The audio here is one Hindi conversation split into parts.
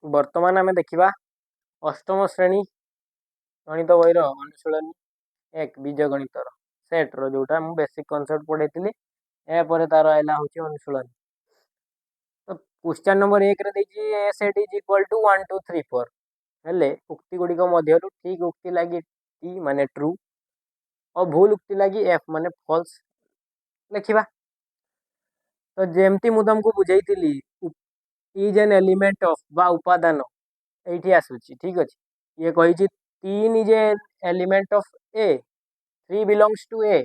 वर्तमान आम देखा अष्टम श्रेणी गणित बही अनुशीलनी एक बीजगणितर सेट्र जोटा मुझे बेसिक कनसेप्ट पढ़ाई यापर तार आला हूँ अनुशीलनी। तो क्वेश्चन नंबर 1 रे ए सेट इज इक्वल टू 1 2 3 4 हेले उक्ति गुड़िक मध्य ठीक उक्ति लगी टी माने ट्रू और भूल उक्ति लगी एफ माने फॉल्स लिखा। तो जमती मुझे तुमको बुझेली इज एन एलिमेंट ऑफ बा उपादान ये आसूची ठीक अच्छे ये कही 3 is element of A 3 belongs to A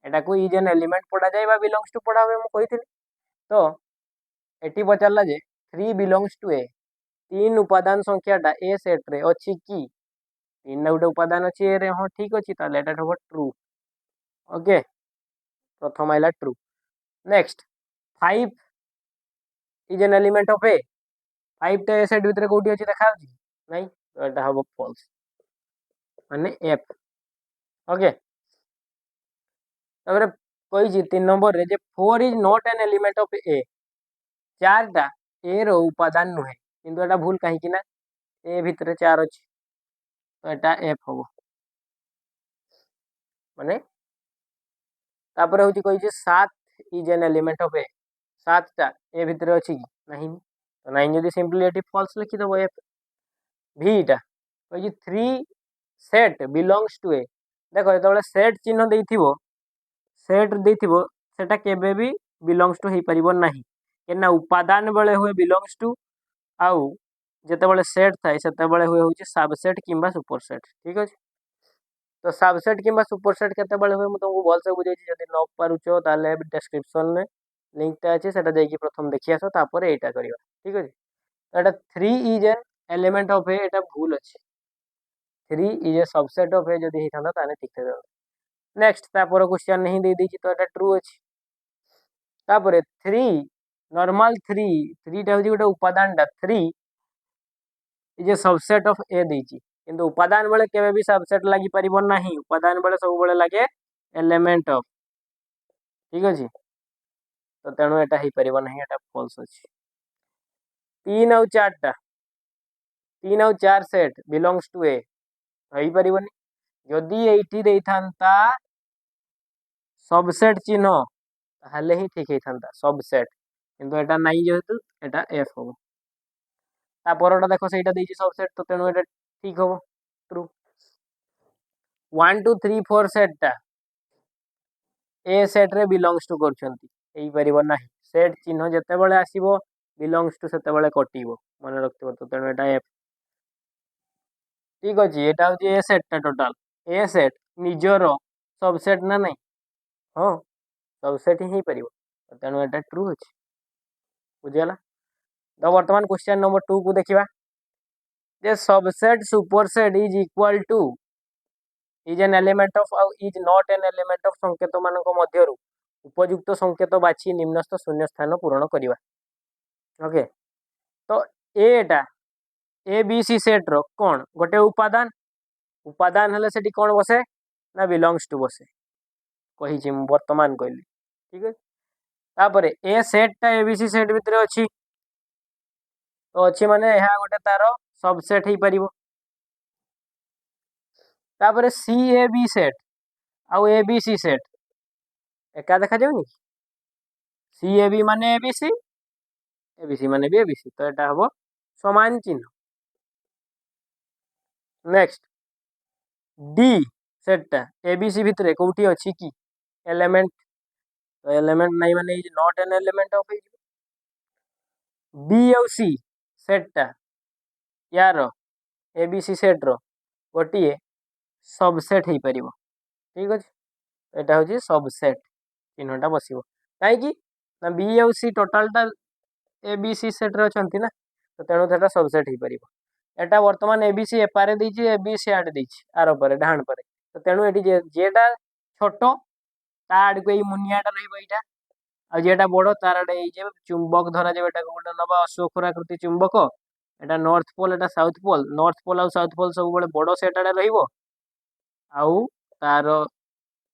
एटा को इज एन एलिमेंट पढ़ा जाए बा बिलोंग्स टू पढ़ा हुए मुझे कही। तो एटी पचारा जे 3 बिलोंग्स टू ए 3 उपादान संख्याटा ए सेट्रे अच्छी कि 3 गोटे उपादान अच्छी ए रे हाँ ठीक अच्छे ताले एटा हम ट्रू। ओके प्रथम आइला true. Next 5 is an element of A 5 टा ए सेट भितर कोठी अच्छी देखा नहीं तो एटा हम फॉल्स माने एफ। ओके तापर कही 3 नंबर रे जे 4 is not an element of A 4टा ए रो उपादान नुहे किंतु एटा भूल कहीं ना ए भितर 4 अच्छी तो एटा एफ हम माने। तापर हूँ कही 7 इज एन एलिमेंट ऑफ ए 7टा ए भितर अच्छी कि नहीं तो नहीं जदि simply eighty false लिखिदेव F. Bhita कही 3 सेट बिलोंग्स टू ए देख जो सेट चिन्ह देथिबो सेट देथिबो सेटा केबे भी बिलोंग्स टू हो पारिबो नाही केना उपादान बेले हुए बिलोंग्स टू आउ जेतेबेले सेट थाए सेतेबेले हुए होची सबसेट किंबा सुपरसेट ठीक अछि। तो सबसेट किंबा सुपरसेट केतेबेले हुए मु तुमको भल से बुझाई जदि न पारुचो ताले डिस्क्रिप्शन में लिंक टा अछि सेटा जाई कि प्रथम देखि आसो तापर एटा करिवा ठीक अछि। तो एटा 3 इज एन एलिमेंट ऑफ ए एटा भूल अछि 3 इज ए सबसेट ऑफ ए जदि हे थांदा ताने ठीक था। नेक्स्ट तापर क्वेश्चन नहीं दे दी तो एटा ट्रू अछि। तापर 3 नॉर्मल 3 टा होची गोटे उपादान टा 3 इज ए सबसेट ऑफ ए देची किंतु उपादान बेले केबे भी सबसेट लागि परिबो नाही उपादान बेले सब बेले लागे एलिमेंट ऑफ ठीक अछि। तो तेणु एटा ही परिबो नाही एटा फॉल्स अछि। 3 और 4 टा 3 और 4 सेट बिलोंग्स टू ए हई परिबोनी जदि एठी देइथांता सबसेट चिन्ह ताहले ही ठीक हेथांता सबसेट किंतु एटा नाही जेहेतु एटा एफ हो। तापरटा देखो सेटा देइछि सबसेट तो तेणु एटा ठीक हो ट्रू। 1 2 3 4 सेट टा ए सेट रे बिलोंग्स टू करछंती एई परिबो नाही सेट चिन्ह जते बेले आसीबो बिलोंग्स टू सेते बेले कटिबो मन रखथिबो तो तेणु एटा एफ ठीक अछि। एटा होची ए सेट टा टोटल ए सेट निजरो सबसेट ना नहीं हाँ सबसेट ही परिबो तो तेणु एटा ट्रू अछि बुझियला। तो वर्तमान क्वेश्चन नंबर 2 को देखिबा जे subset superset is equal to is an element of आउ is not an element of संकेत मानक मध्यरु उपयुक्त संकेत बाछि निम्नस्थ शून्य स्थान पूरण करिवा। ओके तो एटा ए बी सी सेट रो कोन गोटे उपादान उपादान हले सेठी कोन बसे ना बिलोंग्स टू बसे कही छी वर्तमान कहली ठीक है। तापर ए सेट टा ए बी सी सेट भितर अछि तो अच्छी माने यहाँ गोटे तार सबसेट ही परिबो। तापर सी ए बी सेट आउ ए बी सी सेट एका देखा जाउनी सी ए बी माने ए बी सी माने भी ए बी सी तो एटा हबो समान चिन्ह। नेक्स्ट डी सेट टा ए बी सी भितर कोठी अछि कि एलिमेंट तो एलिमेंट नहीं माने is not an element of B और सी सेट टा यार ए बी सी सेट रो गोटे सबसेट हो पारिबो ठीक अछि। एटा होची सबसेट चिन्हटा बसिबो काहे कि ना बी और सी टोटल टा ए बी सी सेट रे अछंती ना तो तेणु सेटा सबसेट हो पारिबो। एटा वर्तमान ए बी सी एपारे देछि ए बी सी आड देछि आर परे डाहण परे तो तेणु एटी जेटा छोटो ता आड को एई मुनियाटा रहइबो एटा आ जेटा बड़ो तार आड एई जे चुंबक धरा जे एटा गोटे नबा अश्वखुर आकृति चुंबक एटा नॉर्थ पोल एटा साउथ पोल आउ साउथ पोल सब बड़े बड़ो सेट आडे रहिबो आउ तार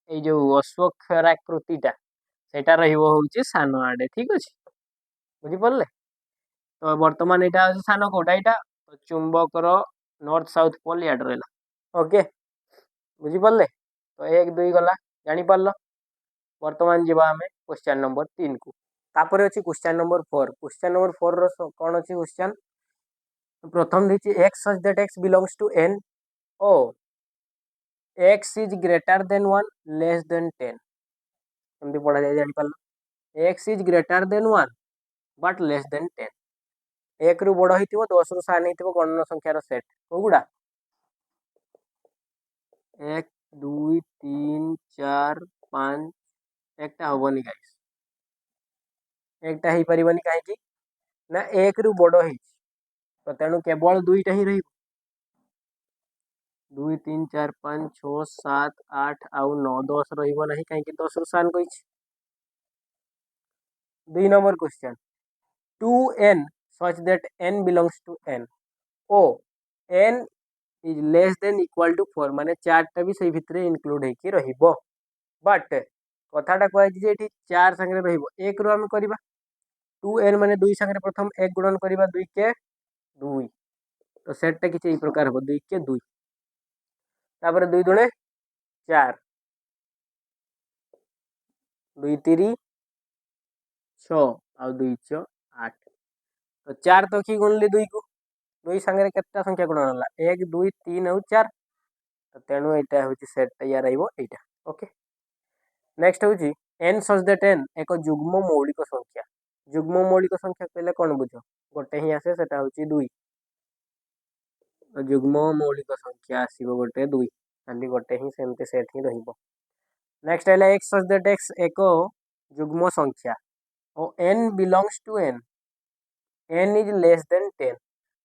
एई जो अश्वखर आकृतिटा सेटा रहिबो होउची सानो आडे ठीक अछि बुझि पड़ले। तो बर्तमान यहाँ हूँ सान कौटा यहाँ तो चुंबकर नॉर्थ साउथ पोल याद रहा ओके बुझीपारे तो 1 2 गला जापार बर्तमान जी आम क्वेश्चन नंबर 3 को तापर अच्छी क्वेश्चन नंबर 4 क्वेश्चन नंबर 4 कौन अच्छी क्वेश्चन प्रथम देखिए x such that x belongs to N ओ x is greater than 1 less than 10 एमती पढ़ा जाए जापार x is greater than 1 but less than 10 1 रु बड़ हो 10 रु सान हो गणन संख्यार सेट कौगुड़ा 1 2 3 4 5 एकटा हेनी गाइस एकटा हो पार कहीं ना 1 रु बड़ हो तो तेणु केवल 2टा ही रही 2 3 4 5 6 7 8 आउ 9 10 रही कहीं 10 रु सान कही 2 number question 2n such that n belongs to n ओ n is less than equal to 4 माने 4टा भी सही भितर इनक्लूड होकी रहिबो बट कथाटा कहछि जे 4 संगे रहिबो 1 रु हम करबा 2n माने 2 संगे प्रथम 1 गुणन करबा 2 के 2 तो सेटटा किछि ए प्रकार हो 2 के 2 तापर 2 दुणे 4 2 3 6 आ 2 6 8 तो 4 तो कि गुणली 2 को 2 संगे केतना संख्या गुणन होला 1 2 3 और 4 तो तेणु यहाँ हूँ सेट या रहा ओके नेक्स्ट हूँ एन सच दैट एन एक जुग्म मौलिक संख्या जुग्म मौलिक संख्या कहले कौन बुझ गोटे ही आसे सेटा हूँ 2 जुग्म मौलिक संख्या आसो गोटे 2 खाली गोटे ही सेमती सेट ही रहिबो नेक्स्ट है एक्स सच दैट एक्स एक जुग्म संख्या और N belongs to N N is less than 10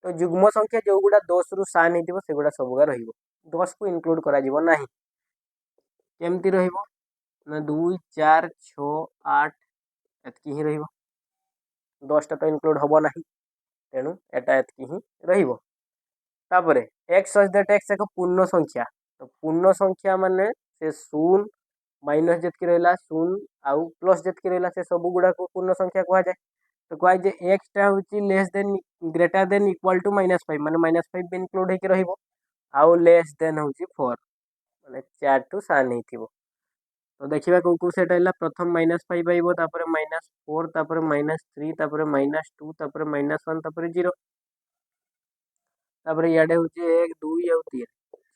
तो जुग्म संख्या जो गुड़ा 10 रु सान हो सेगुड़ा सबुगा रहिबो 10 को इनक्लूड करा जीवो नाही केमती रहिबो ना 2 4 6 8 एतकी ही रहिबो 10टा तो इनक्लूड हबो नाही तेणु एटा एतकी ही रहिबो तापरे एक्स सच दैट एक्स एक पूर्ण संख्या तो पूर्ण संख्या माने से 0 माइनस जेतकी रहला 0 आउ प्लस जेतकी रहला से सब गुड़ा को पूर्ण संख्या कहा जाए तो कह जे एक्स टा होची less than greater than equal to -5 माने -5 भी इनक्लूड होके रहिबो आउ लेस देन होची 4 माने 4 टू सान हेतिबो तो देखिबा को सेट आइला प्रथम -5 आइबो तापर -4 तापर -3 तापर -2 तापर -1 तापर 0 तापर इयाडे होची 1 2 और 3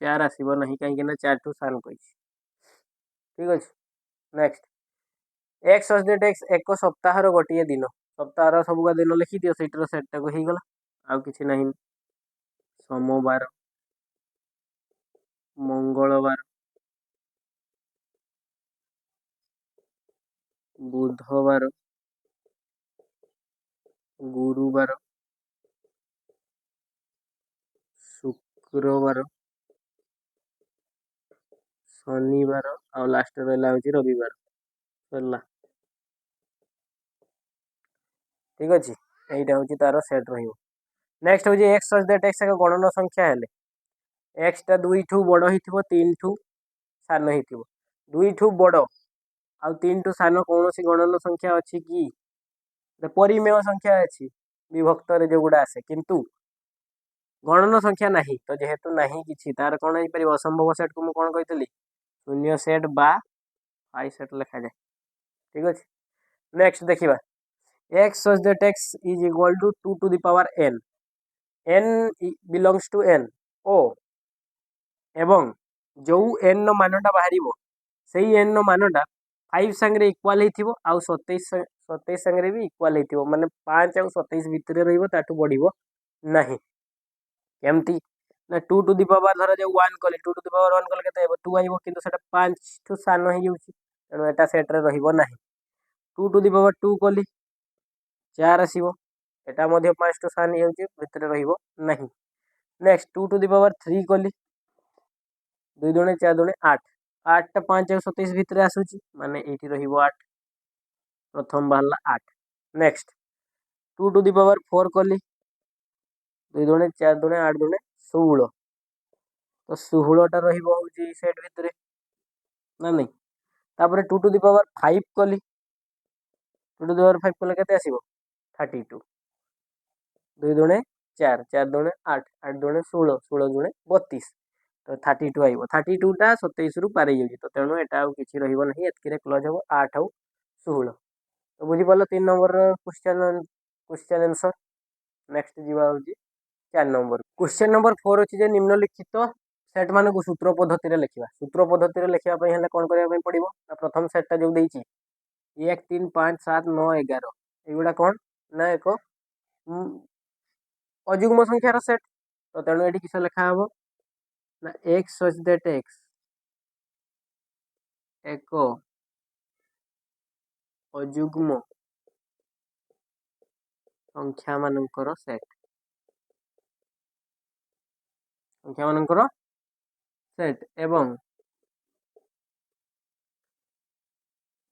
4 आसीबो नहीं कहीं ना 4 टू सान कही ठीक अछि next x such that x एक सप्ताह गोटे दिन सप्ताह सबुगा दिन लिखि दियो सेटर सेटटा को गला आउ किछि नहीं सोमवार मंगलवार बुधवार गुरुवार शुक्रवार शनिवार आ लास्ट रहा हूँ रविवार सरला ठीक अच्छे यहीटा हूँ तार सेट रेक्स्ट हूँ एक्स सच दैट एक्स एक गणन संख्या है एक्सटा 2 ठू बड़ हो 3 ठू सान हो 2 ठू बड़ आ 3 ठू सान कौन गणन संख्या अच्छी कि परिमेय संख्या अच्छी विभक्त जो गुड़ा आसे किंतु गणन संख्या नहीं तो जेहेतु नहीं किसी तार कौन हो पार असंभव सेट को मुझे कौन कही शून्य सेट बा फाइव सेट लिखा जाए ठीक अच्छे नेक्स्ट देखा X such that X is equal to 2 to the power N N belongs to N ओ एवं जो एन नो मानटा बाहर से एन नो मानटा 5 संगे इक्वाल हो आउ 27 संगे भी इक्वाल हो माने 5 आउ 27 भितर रही बढ़ो ना केमती ना 2 टू दी पावर धर जो 1 कले 2 टू दी पावर 1 कले के 2 आइबो किंतु सेटा 5 ठू सान हो जाउची तेणु एटा सेट रे रहिबो नाही 2 टू दी पावर 2 कली 4 आसीबो एटा मध्ये 5 टू सान हो जाउची भितर रहिबो नाही नेक्स्ट 2 टू दी पावर 3 कली 2 दुणे 4 दुणे 8 8 टा 5 और 27 भितर आसुची माने एठी रहिबो 8 प्रथम बाहरला 8 नेक्स्ट 2 टू दी पावर 4 कली 2 दुणे 4 दुणे 8 दुणे 16 तो 16टा रहिबो होची सेट भितर ना नहीं तापर 2 टू दी पावर 5 कली 2 टू दी पावर 5 कले केते आसीबो 32 2 दुणे 4, 4 दुणे 8, 8 दुणे 16, 16 दुणे 32, तो 32 आइब 32टा 27 रु पार जाऊँगी तो तेणु एटा आउ किछि रहिबो नहीं एतके क्लोज हम 8 आउ 16 तो बुझी पाल 3 number question question answer. Next जीवा होची 4 नंबर क्वेश्चन नंबर 4 अछि जे निम्नलिखित सेट मान को सूत्र पद्धति रे लिखिबा सूत्र पद्धति रे लिखिबा पई हेले कोन करिया पई पड़िबो प्रथम सेट टा जो देइछि 1 3 5 7 9 11 एगुडा कोन ना एक अजुग्म संख्यार सेट तो तेणु ये किस लिखा हम ना एक्स सच दैट एक्स एक अजुग्म संख्या मानकर सेट संख्या मानकर सेट एवं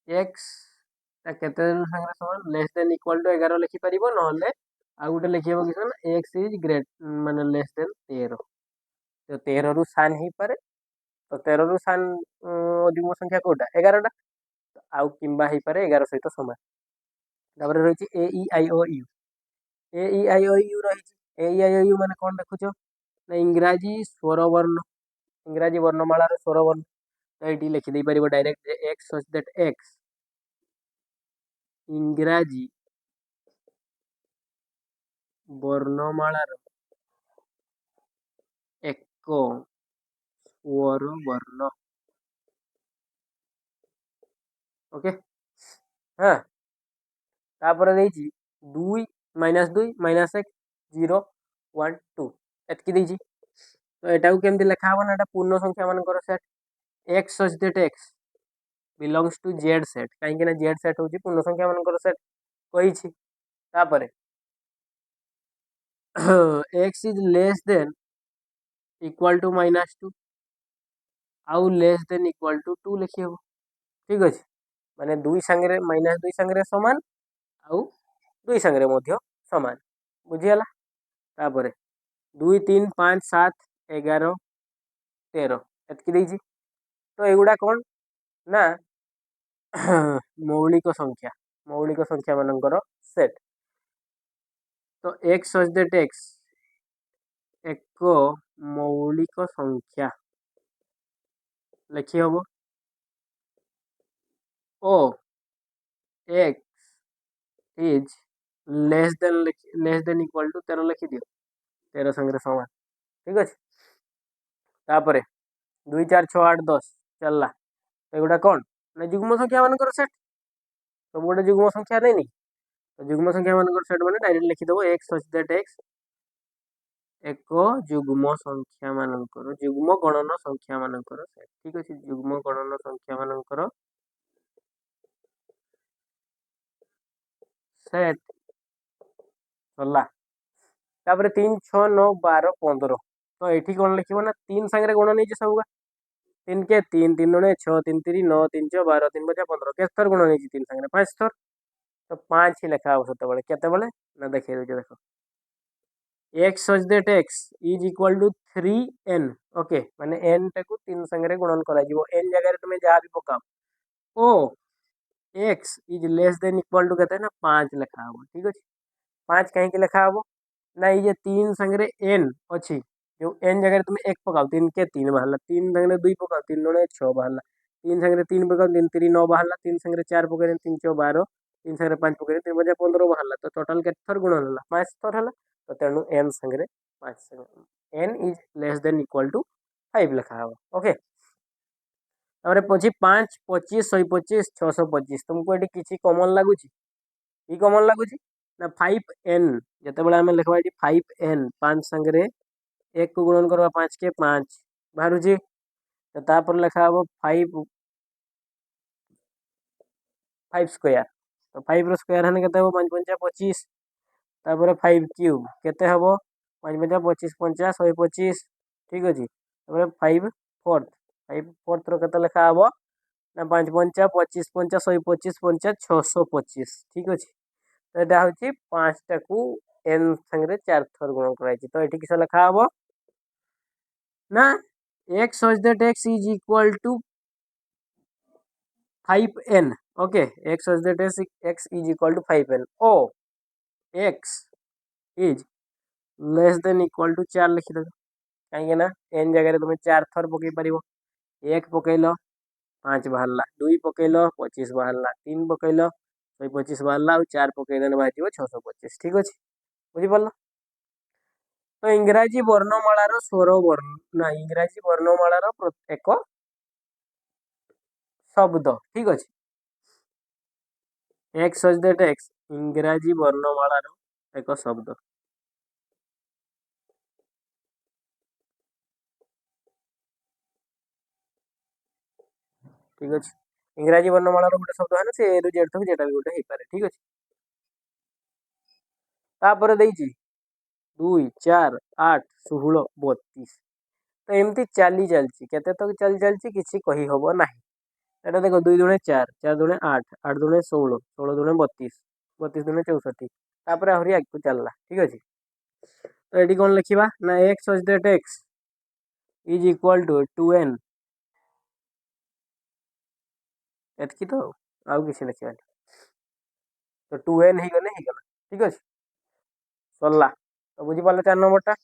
एक्स केते संगे समान लेस देन इक्वल टू 11 लिखि परिबो नहले आ गुटे लिखिबो किसन एक्स इज ग्रेट माने लेस देन 13 तो 13 रु सान ही पारे तो 13 रु सान अजुग्म संख्या कोटा 11 टा आउ किंबा ही पारे 11 सहित समान तापर रहिछि ए ई आई ओ U A E I O you रहिछि ए ई आई ओ यू माने कोन देखुछो ना इंग्राजी स्वर वर्ण इंग्राजी वर्णमाला रो स्वर वर्ण तो एटी लिखि दे परिबो direct x such that x इंग्राजी वर्णमालार एक स्वर वर्ण ओके हाँ तापर देइछि 2 -2 -1 0 1 2 एतकी देइछि तो एटा को केमति लेखा हबो ना एटा पूर्ण संख्या मानकर set X such that x belongs to Z set काहे कि ना जेड सेट होची पूर्ण संख्या मानकर सेट कहिछि तापर X is less than equal to -2 आउ लेस देन इक्वल टू 2 लिखि हबो ठीक अछि माने 2 संगे -2 संगे समान आउ 2 संगे मध्य समान बुझियला तापर 2 3 5 7 11 13 एतकी देइछि तो एगुडा कोन ना मौलिक संख्या मानकर सेट तो एक्स सच दैट एक्स एक मौलिक संख्या लिखि हबो ओ x is less than equal to 13 लिखि दियो 13 संगे समान ठीक अछि तापर 2 4 6 8 10 चलला एगुडा कोन ना जुग्म संख्या मानकर सेट सब गोटे जुग्म संख्या नहीं तो जुग्म संख्या मानकर सेट माने डायरेक्ट लिखि दबो एक्स सच दैट एक्स एक जुग्म संख्या मानकर जुग्म गणन संख्या मानकर सेट ठीक अछि जुग्म गणन संख्या मानकर सेट चला तापर 3 6 9 12 15 तो एठी कोन लिखिबो ना 3 संगे गुण नहीं जे सबगा 3 के 3 3 दुणे 6 3 3 9 3 6 12 3 5 15 के थर गुण नहीं 3 संगे 5 थर तो 5 ही लिखा हो सते बळे केते बळे ना देखै दो देखो x such that x is equal to 3n okay माने n टाकू 3 संगे गुणन करा जीवो n जगह रे तुमे जहा भी पकाओ ओ x is less than equal to कहते ना 5 लिखा हो ठीक अछि 5 कहीं के लिखा हो ना ये 3 संगे n अछि जो n जगह तुम 1 पकाओ 3 के 3 बाहरला 3 संगे 2 पकाओ 3 दुणे 6 बाहरला 3 संगे 3 पकाओ 3 3 9 बाहरला 3 संगे 4 पकाओ 3 6 12 3 संगे 5 पकाओ 3 5 15 बाहरला तो टोटल के थर गुण होला 5 थर होला तो तेणु n संगे 5 संगे n is less than equal to 5 लिखा हो ओके तारे पछी 5 25 125 625 तुमको एटी किछि कॉमन लागुची ई कॉमन लागुची ना 5n जते बेला हमें लिखबा एटी 5n 5 संगे 1 को गुणन करबा 5 के 5 बाहरुची तो तापर लिखा हम 5 5 स्क्वायर तो 5 रो स्क्वायर हने केते हो 5 5 25 तापर 5 क्यूब केते हबो 5 5 25 50 125 ठीक अछि तापर 5 फोर्थ 5 फोर्थ रो केते लिखा हबो ना 5 5 25 50 125 50 625 ठीक अछि तो एटा होची 5 टाकू n संगे 4 थर गुणन कराइछि तो एठी किस लिखा हबो ना x such that x is equal to 5n okay x such that x is equal to 5n ओ x is less than equal to 4 लिखिद कहीं एन जगह तुम 4 थर पकई पार 1 पकईल 5 बाहर 2 पकईल 25 बाहर 3 पकईल 125 बाहर और 4 पकईदेले बाहर 625 ठीक अच्छे बुझीपार। तो इंग्राजी वर्णमालार स्वर वर्ण ना इंग्राजी वर्णमालार एक शब्द ठीक अच्छे एक्स सच दैट एक्स इंग्राजी वर्णमालार एक शब्द ठीक अच्छे इंग्राजी वर्णमालार गोटे शब्द है से ए रु जेड तक जेटा भी गोटे हो पारे ठीक अच्छे तापर देइछि 2 4 8 16 32 तो एमती चली चलती केते तक चली चलती किसी कही हब ना एटा देख 2 दुणे 4 4 दुणे 8 8 दुणे 16 16 दुणे 32 32 दुणे 64 तापर आहरी आगु चलला ठीक अच्छे तो ये कौन लिखा ना X such that X is equal to 2n एतकी तो आउ किसी लिखा तो 2n ही गले ठीक अच्छे सरला तो बुझीपार 4 नंबरटा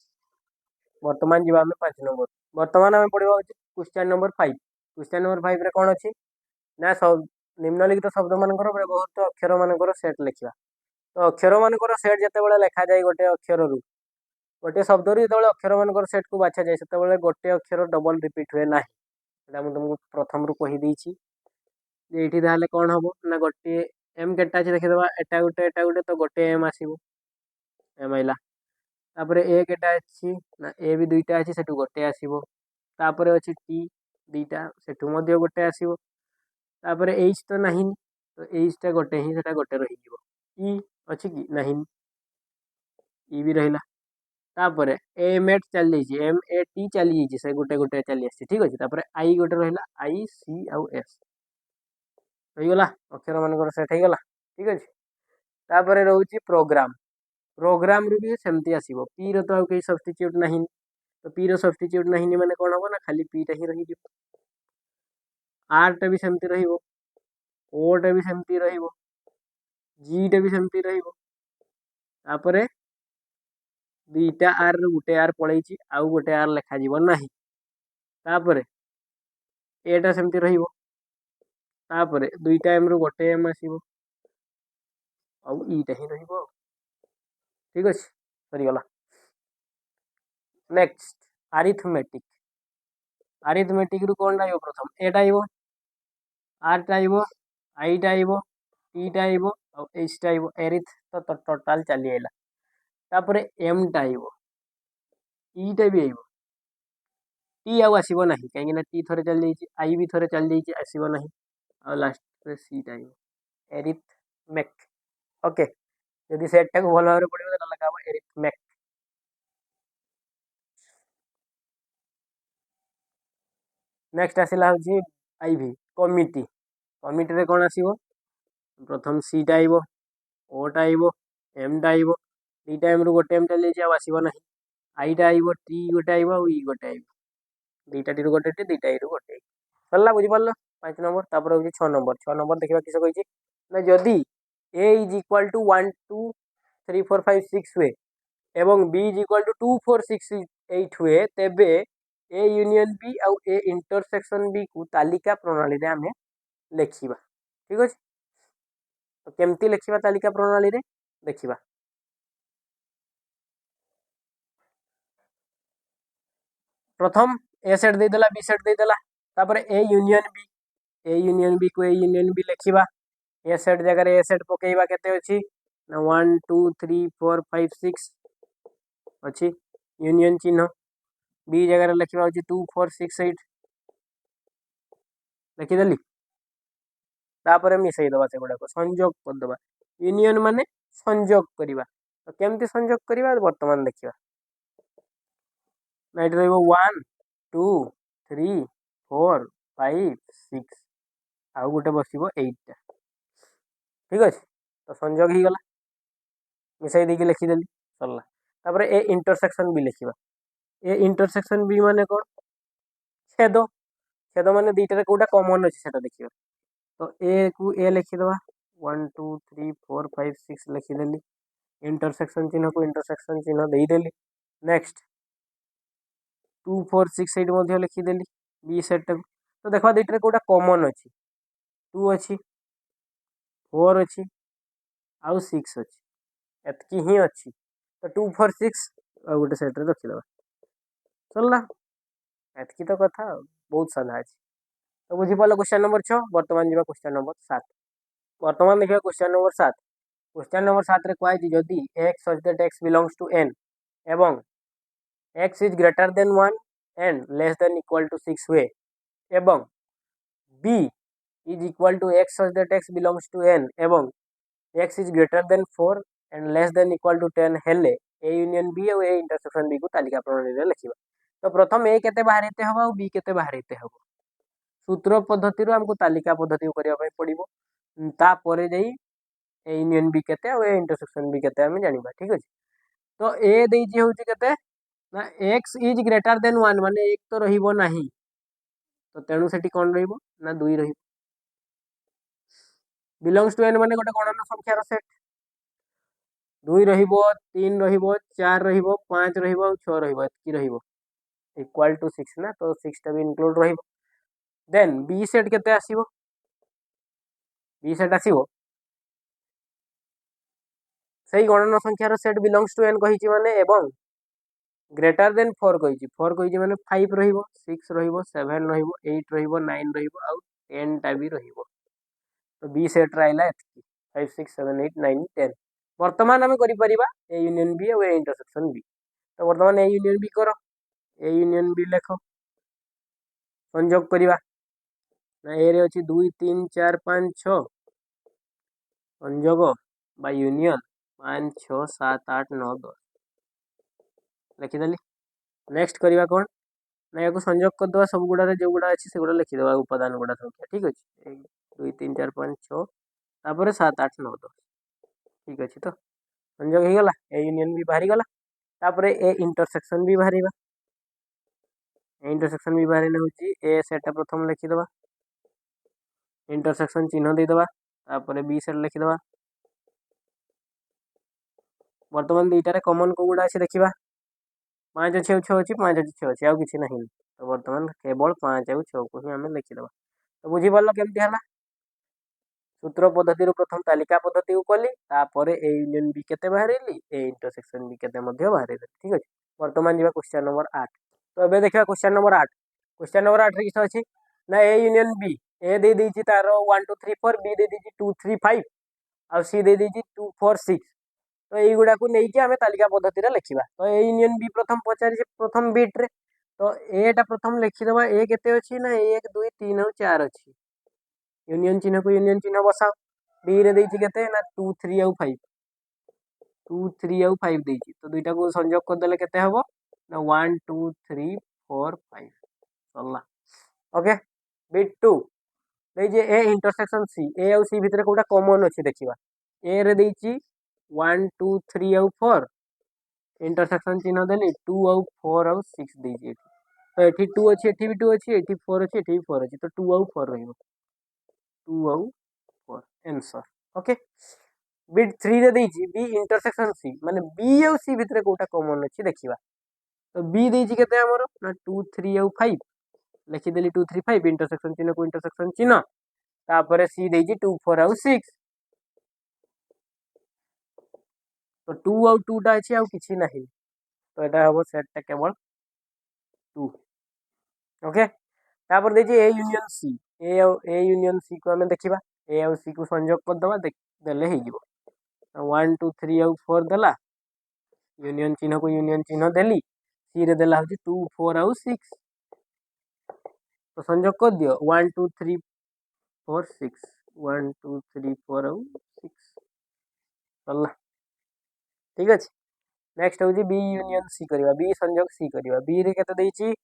बर्तमान जी 5 नंबर बर्तमान आम पढ़ा क्वेश्चन नंबर 5 क्वेश्चन नंबर 5 कौन अच्छी ना सब निम्नलिखित शब्द मानकर व्यवहृत अक्षर मानकर सेट लिखा तो अक्षर मानकर सेट जिते लिखा जाए गोटे अक्षर रु गोटे शब्द जो अक्षर मानकर सेट को बाछा जाए से गोटे अक्षर डबल रिपीट हुए ना मुझे तुमको प्रथम रू कहीदे ये कौन हम ना गोटे एम केटा अच्छे देखीदे एटा गोटे तो गोटे एम आसो एम आइला तापर ए केटा अच्छी ना ए भी दुईटा अच्छी से गोटे आसो तापर अच्छी टी दीटा से गोटे आसो तापर एच तो नहीं तो एचटा गोटे ही से गोटे रही अच्छी कि नहीं ई भी रहा तापर एम एट चली जाइए एम ए टी चली जाइए से गोटे गोटे चली आसी ठीक अच्छे तापर आई गोटे रहा आई सी आउ एस होगला अक्षर मानकर सेट होगला ठीक अच्छे तापर रोचे प्रोग्राम प्रोग्राम रू भी सेमती आसो पी रो तो आउ कहीं सब्स्टिट्यूट नहीं तो पी रो सब्स्टिट्यूट नहीं मैंने कौन हम ना खाली पीटा ही रही आरटा भी सेमती रही ओटा भी सेमती रही जीटा भी सेमती रही दुईटा आर रु गोटे आर पलैची आउ गोटे आर लिखा ना तापर एटा सेमती रही दुईटा एम रु गोटे एम आसो आउ ईटा ही रही ठीक अच्छे सरीगला नेक्स्ट आरिथमेटिक आरिथमेटिक रु कौन आइब प्रथम एटा आइब आरटा आइब आईटा आइब टीटा आइब आउ एचटा आइब एरिथ तो टोटाल चली आइला तापर एमटा आइब ईटा भी आइब टी आउ आसब ना कहीं टी थरे चली जाइए आई भी थरे चली जाइए आसब ना आ लास्ट सीटा आइब एरिथमेक ओके यदि सेटा को भल भाव पढ़े तो लगा एरिथमेक नेक्स्ट आसला हूँ आईवी कमिटी कमिटी रे कौन आसब प्रथम सीटा आइब ओटा आइब एमटा आइब दुईटा एम रु गोटे एम चली जाइए आसब ना आईटा आइब टी गोटे आइब आई गोटे आइब दुईटा टी रु गोटे टी दुईटा रु गोटे सरला बुझीपार 5 नंबर तापर हूँ 6 नंबर 6 नंबर देखा किस कही ना जदि ए इज इक्वाल टू 1 2 3 4 5 6 हुए एवं बी इज इक्वाल टू 2 4 6 8 हुए तेबे ए यूनियन बी आउ ए इंटरसेक्शन बी को तालिका प्रणाली रे आमे लिखिबा ठीक अच्छे तो केमती लिखिबा तालिका प्रणाली रे देखिबा प्रथम ए सेट देदेला बी सेट देदेला तापर ए यूनियन बी को ए यूनियन बी लिखिबा ए सेट जगह ए सेट पकेइबा केते अछि ना 1 2 3 4 5 6 अच्छी यूनियन चिन्ह बी जगह लिखा 2 4 6 8 लिखिदेली तापर मिसईदबा से गुड़ाक संजोग करदे यूनियन माने संजोग करवा तो केमती संजोग करवा बर्तमान देखा ना ये one two three four five six आउ गोटे बस 8टा ठीक अच्छे तो संजोग ही गला मिसई देकी लिखिदेली सरला तापर ए इंटरसेक्शन भी लिखा ए इंटरसेक्शन बी माने कौन छेद छेद माने दुईटा कौटा कमन अच्छे से देखिए तो ए को ए लिखिदबा 1 2 3 4 5 6 लिखिदेली इंटरसेक्शन चिन्ह को इंटरसेक्शन चिन्ह देदेली। नेक्स्ट 2 4 6 8 लिखिदेली बी सेट टाक। तो देखा दुईटे कौटा कॉमन अच्छी 2 अच्छी 4 अच्छी आउ 6 अच्छी एतकी ही अच्छी। तो 2 4 6 आ गोटे सेट्रे रखिदेवा सरला एतकी तो कथा बहुत सारा अच्छी। तो बुझीपाल क्वेश्चन नंबर 6। बर्तमान जी क्वेश्चन नंबर 7। बर्तमान देखिए क्वेश्चन नंबर 7। क्वेश्चन नंबर 7 रे कहै जदि x such that x belongs to n एवं x is greater than 1 and less than equal to 6 हुए एवं b is equal to x such that x belongs to n एवं x is greater than 4 and less than equal to 10 हेले a यूनियन b और a इंटरसेक्शन b को तालिका प्रणाली रे लिखिबा। तो प्रथम a केते बाहरिते हबो और b केते बाहरिते हबो सूत्र पद्धति रो हमको तालिका पद्धति को करिया पड़िबो तापर जाई ए यूनियन बी केते और ए इंटरसेक्शन बी केते हमें जानिबा। ठीक अछि। तो ए देइछि होछि केते ना x इज ग्रेटर देन 1 माने 1 तो रहिबो नाही तो तेणु सेठी कोन रहिबो ना 2 रहिबो। बिलोंग्स टू n माने गोटे गणन संख्या रो सेट 2 रहिबो 3 रहिबो 4 रहिबो 5 रहिबो 6 रहिबो एतकी रहिबो इक्वल टू 6 ना तो 6 टा भी इंक्लूड रहिबो। देन बी सेट केते आसीबो बी सेट आसीबो सही गणन संख्यार सेट बिलोंग्स टू एन कही माने एवं ग्रेटर देन 4 कही 4 कही माने 5 रहिबो 6 रहिबो 7 रहिबो 8 रहिबो 9 रहिबो आउ 10 टा भी रहिबो। तो बी सेट राइला एतकी 5 6 7 8 9 10। वर्तमान आम करि परिबा ए यूनियन बी और ए इंटरसेक्शन बी। तो वर्तमान ए यूनियन बी करो ए यूनियन बी लेखो संयोग करिबा ना ए रे अछि 2 3 4 5 6 संयोग बा यूनियन 5 6 7 8 9 10 लिखिदेली। नेक्स्ट करवा कौन ना या संयोग करदे सब गुड़ा जो गुड़ा अच्छी से गुड़ा लिखिदे उपादान गुड़ा संख्या। ठीक अच्छे 2 3 4 5 6 तापर 7 8 9 10 ठीक अच्छे। तो संयोग हो गला ए यूनियन भी बाहरी गला तापर ए इंटरसेक्शन भी बाहर इंटरसेक्शन भी बाहर हूँ ए सेट प्रथम लिखिदे इंटरसेक्शन चिन्ह देदेबा तापर बी सेट लिखिदे। वर्तमान दुईटार कमन को गुड़ा अच्छे देखा 5 अच्छे 6 अच्छी 5 अच्छे 6 अच्छे आउ कि ना। तो वर्तमान केवल 5 आउ 6 को ही आम लिखिदे। तो बुझीपार केमती है सूत्र पद्धति प्रथम तालिका पद्धति को कली तापर ए यूनियन बी केते बाहरिली ए इंटरसेक्शन बी केते मध्य बाहरिली। ठीक अछि। वर्तमान जीवा क्वेश्चन नंबर 8। तो एबे देखिबा क्वेश्चन नंबर 8। क्वेश्चन नंबर 8 रे किछ अछि ना ए यूनियन बी ए दे दैछि तार 1 2 3 4 बी दे दैछि 2 3 5 आ सी दे दैछि 2 4 6। तो एई गुडा को नेकी आमे तालिका पद्धति रे लिखिबा। तो ए यूनियन बी प्रथम पचारि प्रथम बिट रे तो ए टा प्रथम लिखि देबा ए केते अछि ना 1 2 3 और 4 अछि यूनियन चिन्ह को यूनियन चिन्ह बसाओ बी रे देछि केते ना 2 3 और 5 2 3 और 5 देछि। तो दुईटा को संयोग कर देले केते हबो ना 1 2 3 4 5 सरला। ओके बिट 2 देछि ए इंटरसेक्शन सी ए और सी भितर कोटा कॉमन अछि देखिबा ए रे देछि 1 2 3 और 4 इंटरसेक्शन चिन्ह देली 2 और 4 और 6 देछि। तो एठी 2 अछि एठी भी 2 अछि एठी 4 अछि एठी भी 4 अछि तो 2 और 4 रहइबो 2 और 4 आंसर। ओके बिट 3 रे देछि बी इंटरसेक्शन सी माने बी और सी भितर कोटा कॉमन अछि देखिबा। तो बी देछि केते हमरो ना 2 3 और 5 लिखि देली 2 3 5 इंटरसेक्शन चिन्ह को इंटरसेक्शन चिन्ह तापर सी देछि 2 4 और 6 तो 2 और 2 टा अछि और किछि नाही तो एटा हबो सेट टा केवल 2। ओके तापर देछि A union C A union C को हमें देखिबा ए और सी को संयोग कर दबा देले हे जिवो 1 2 3 और 4 देला यूनियन चिन्ह को यूनियन चिन्ह देली सी रे देला होछि 2 4 और 6 तो संयोग कर दियो 1 2 3 4 6 1 2 3 4 और 6 चलला। ठीक अछि। नेक्स्ट होछि बी यूनियन सी करबा बी संयोग सी करबा बी रे केते देछि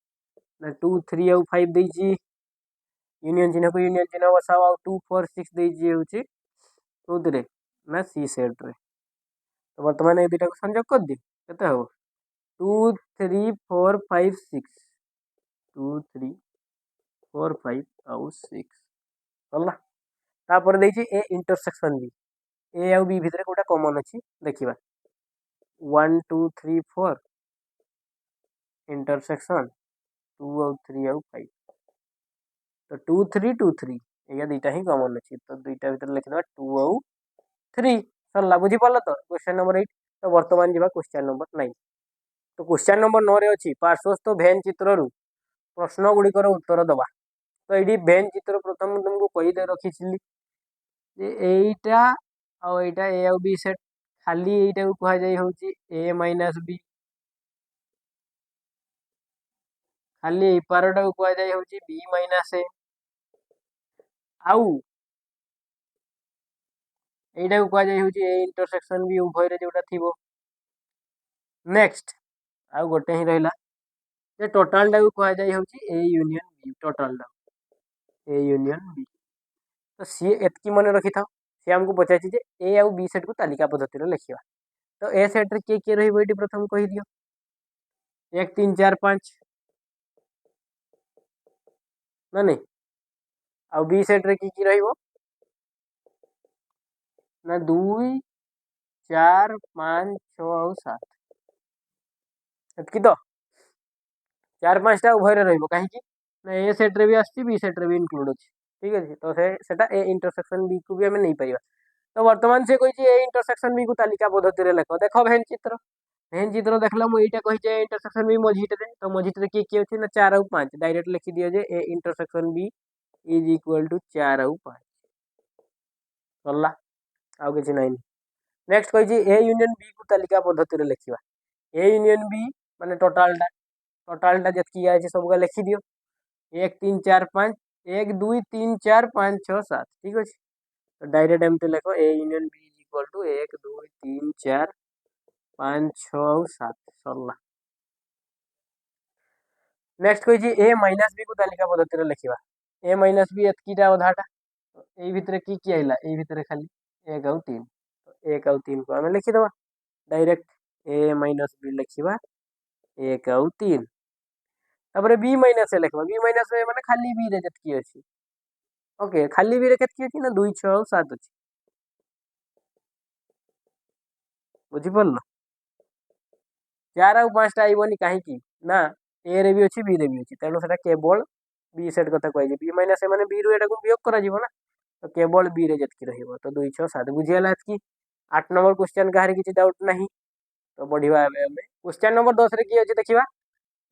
ना 2 3 और 5 देछि यूनियन चिन्ह को यूनियन चिन्ह बसाओ और 2 4 6 देछि होछि कोदरे ना सी सेट रे। तो वर्तमान ए दुटा को संयोग कर दियो केते हो 2 3 4 5 6 2 3 4 5 और 6 चलला। तापर देछि ए इंटरसेक्शन बी ए और बी भितर कोटा कॉमन अछि देखिबा 1 2 3 4 इंटरसेक्शन 2 और 3 और 5 तो 2 3 2 3 या दुईटा ही कॉमन अच्छी तो दुईटा भीतर लिखिदेवा 2 और 3 सरला बुझीपार तो क्वेश्चन नंबर 8 तो बर्तमान जी क्वेश्चन नंबर 9 तो क्वेश्चन नंबर 9 रे अच्छी पार्श्वस्थ भेन चित्रु प्रश्न गुड़िकर उत्तर दबा तो ये भेन चित्र प्रथम तुमको कहीदे रखी एटा आईटा ए आउ बी सेट खाली एटा को कह हूँ ए माइनस बी खाली पारटा को कह हूँ बी माइनस ए आउ एटा को कह हूँ ए इंटरसेक्शन बी उभय जोटा थी नेक्स्ट आउ गोटे ही रहा जे टोटाल टा को कह हूँ ए यूनियन बी टोटाल टा ए यूनियन बी तो सी एतकी मन रखी था सी आमको पचार ए आउ बी सेट को तालिका पद्धति लिखा तो ए सेट रे किए रही प्रथम कही दियो 1 3 4 5 ना नहीं आउ बी सेट रे की रहिबो ना 2 4 5 6 और 7 एतकी तो 4 5 टा उभय रहिबो काहे की ना ए सेट रे भी आछि बी सेट रे भी इंक्लूड अछि ठीक अछि तो सेटा ए इंटरसेक्शन बी को भी हमें नहीं पाइबा तो वर्तमान से कहि ए इंटरसेक्शन बी को तालिका पद्धति रे लेखो देखो भेन चित्र देखला मु एटा कहि ए इंटरसेक्शन बी मझिट रे की अछि ना 4 और 5 डायरेक्ट लिखि दियो जे A intersection B is equal to 4 और 5 सरला आउ किछि नहीं नेक्स्ट कहि ए यूनियन बी को तालिका पद्धति रे लिखिबा ए यूनियन बी माने टोटाल जतकी आए सब लिखि दियो 1 3 4 5 1 2 3 4 5 6 7 ठीक अच्छे तो डायरेक्ट एमती लिखो A union B is equal to 1 2 3 4 5 6 और 7 सरला नेक्स्ट कही ए माइनस बी को तालिका पद्धति लिखा ए माइनस बी एतकीटा अधाटा ये भितर की आइला ये भितर खाली 1 और 3 तो 1 और 3 को आम लिखिदे डायरेक्ट ए माइनस बी लिखा 1 और 3 तापर बी माइनस ए लिखा बी माइनस ए माने खाली बी रे जतकी अछि ओके खाली बी रे केतकी अछि ना 2 6 और 7 अछि बुझी पड़लो 4 और 5 टा आइबनी काहे की ना ए रे भी अछि बी रे भी अछि तेणु सेटा केवल बी सेट कथा कहै बी माइनस ए माने बी रु एटा को वियोग करा जीवो ना तो केवल बी रे जतकी रहिबो तो 2 6 7 बुझियाला एतकी 8 नंबर क्वेश्चन कहार किछि डाउट नाही तो बढ़िया हमें क्वेश्चन नंबर 10 रे की अछि देखिबा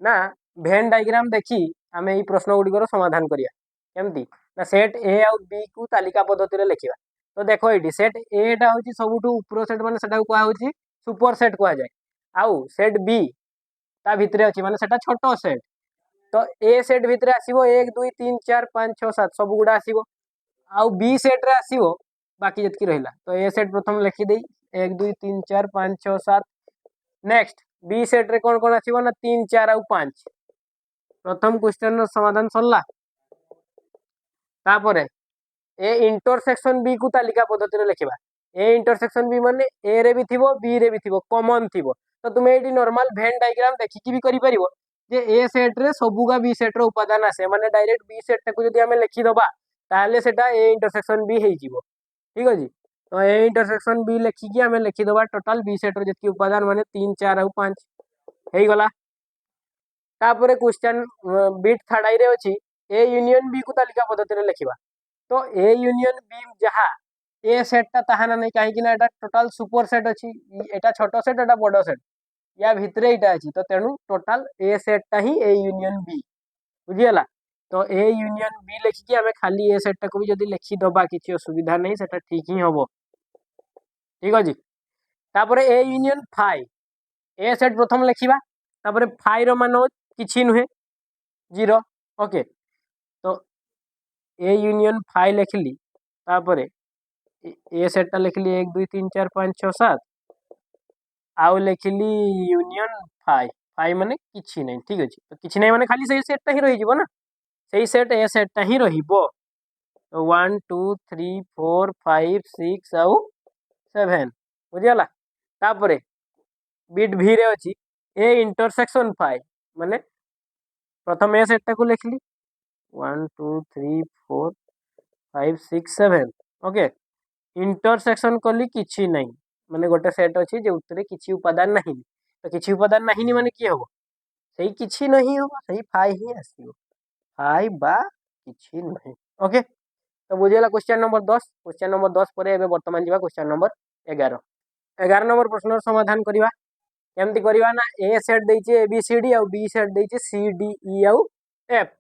ना भेन डायग्राम देखी आम ये प्रश्न गुड़िकर समाधान करिया केमती ना सेट ए आउ बी को तालिका पद्धति रे लिखिबा तो देखो ये सेट ए टा होची सबुठु ऊपर सेट माने सेटा को होची सुपर सेट कहा जाए आउ सेट बी ता भितरे अछि माने सेटा छोटो सेट तो ए सेट भितरे आसीबो 1 2 3 4 5 6 7 सब गुडा आसीबो आउ बी सेट रे आसीबो बाकी जतकी रहिला तो ए सेट प्रथम लिखि देई 1 2 3 4 5 6 7 नेक्स्ट बी सेट रे कोन कोन आसीबो ना 3 4 और 5 प्रथम क्वेश्चन समाधान सरला तापरे ए इंटरसेक्शन बी को तालिका पद्धति रे लिखिबा ए इंटरसेक्शन बी माने ए रे भी थिबो बी रे भी थिबो कॉमन थिबो तो तुम एटी नॉर्मल भेन डायग्राम देखिकी भी करि परिबो जे ए सेट रे सबुगा बी सेट रो उपादान आसे माने डायरेक्ट बी सेट को जदी हमें लिखि दबा ताले सेटा ए इंटरसेक्शन बी हेइ जिवो ठीक अछि तो ए इंटरसेक्शन बी लिखिकी हमें लिखि दबा टोटल बी सेट रो जति उपादान माने 3 4 और 5 हेइ गला तापरे क्वेश्चन बिट थर्ड आई रे अछि ए यूनियन बी को तालिका पद्धति रे लिखिबा तो ए यूनियन बी जहा ए सेट ता ताहाना नहीं काहे कि ना एटा टोटल सुपर सेट अछि एटा छोटो सेट एटा बड़ो सेट या भितरे एटा अछि तो तेनु टोटल ए सेट ता ही ए यूनियन बी बुझियला तो ए यूनियन बी लिखि कि हमें खाली ए सेट ता को भी जदी लिखि दबा किछि असुविधा नहीं सेटा ठीक ही हबो ठीक अछि तापरे A union phi A set प्रथम लिखिबा तापरे फाई रो मान किछि नुहे 0 ओके तो ए यूनियन फाई लिखली तापरे ए सेट टा लिखली 1 2 3 4 5 6 7 आउ लिखली यूनियन फाई फाई माने किछि नहीं ठीक अछि तो किछि नहीं माने खाली सही सेट टा ही रहि जिवो ना सही सेट ए सेट टा ही रहिबो तो 1 2 3 4 5 6 आउ 7 बुझियाला तापरे बिट भी रे अछि ए इंटरसेक्शन फाई माने प्रथम ए सेट टा को लिखली 1 2 3 4 5 6 7 ओके इंटरसेक्शन कली किछि नहीं माने गोटे सेट अच्छी जो किसी उपादान नहीं तो किसी उपादान नहीं माने किए हम से किसी नहीं हम से फाइ ही आसो फाइ बा किसी नहीं ओके तो बुझेगा क्वेश्चन नंबर 10 क्वेश्चन नंबर 10 पर एबे वर्तमान जीवा क्वेश्चन नंबर 11 11 नंबर प्रश्न समाधान करवा केमती करवा ना ए सेट देइचे ए बी सी डी और बी सेट देइचे सी डी ई आउ एफ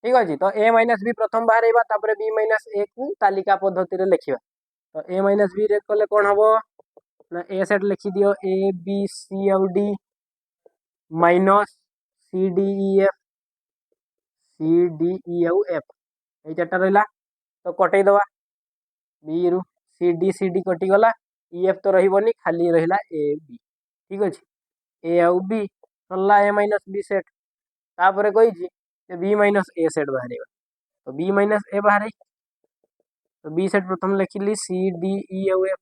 ठीक अच्छे तो ए माइनस बी प्रथम बाहर तापर बी माइनस ए को तालिका पद्धति लिखा तो ए माइनस बी रे कले कौन हम ना ए सेट लिखि दियो ए बी सी आउ D minus C D E F C D E आउ एफ ये चार्टा रहा तो कटई दवा बी रु सी डी कटिगला ई एफ तो रही खाली रहा ए बी ठीक अच्छे ए आउ बी सरला ए माइनस बी सेट तापर कही बी माइनस ए सेट बाहर तो बी माइनस ए बाहर तो बी सेट प्रथम लिखिली सी डी ई आउ एफ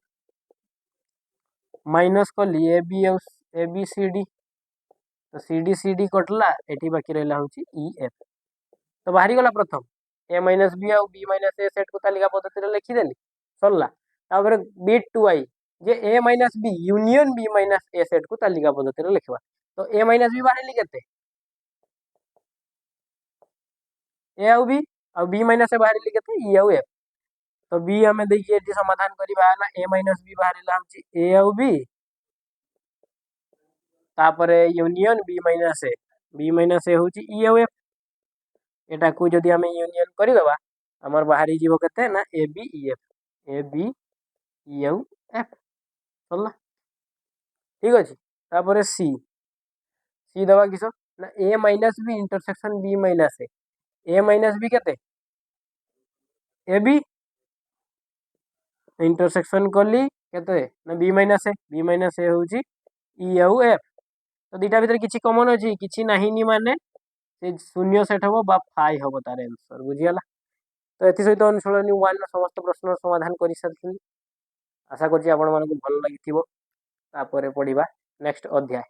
माइनस कली ए बी सी डी तो सी डी कटला एटी बाकी रहा हूँ ई एफ तो बाहरी गला प्रथम ए माइनस बी आउ बी माइनस ए सेट को तालिका पद्धति लिखिदेली सरला तापर बी टू आई जे A minus B union B minus A set को तालिका पद्धति लिखवा तो ए माइनस बी बाहर केते ए आउ बी माइनस ए बाहर केते ई आउ एफ तो बी आम देखिए समाधान करवा ना ए माइनस बी बाहर ए आउ बी तापर यूनियन बी माइनस ए हूँ ई आउ एफ एटा को जदि आम यूनियन करदेवा आमर बाहरी जीव केते ना ए बी ई आउ एफ सरला ठीक अच्छे तापर सी सी दवा किस ना A minus B intersection B minus A minus B केते ए बी इंटरसेक्शन कली केते ना बी माइनस ए हूँ ई आउ एफ तो दुटा भितर किसी कमन अच्छी किसी नहीं माने से शून्य सेट हम फाइ हम तार आंसर बुझीगला तो ये सहित अनुशीलन 1 समस्त प्रश्न समाधान कर सारी आशा करी भल लगी पढ़ा नेक्स्ट अध्याय।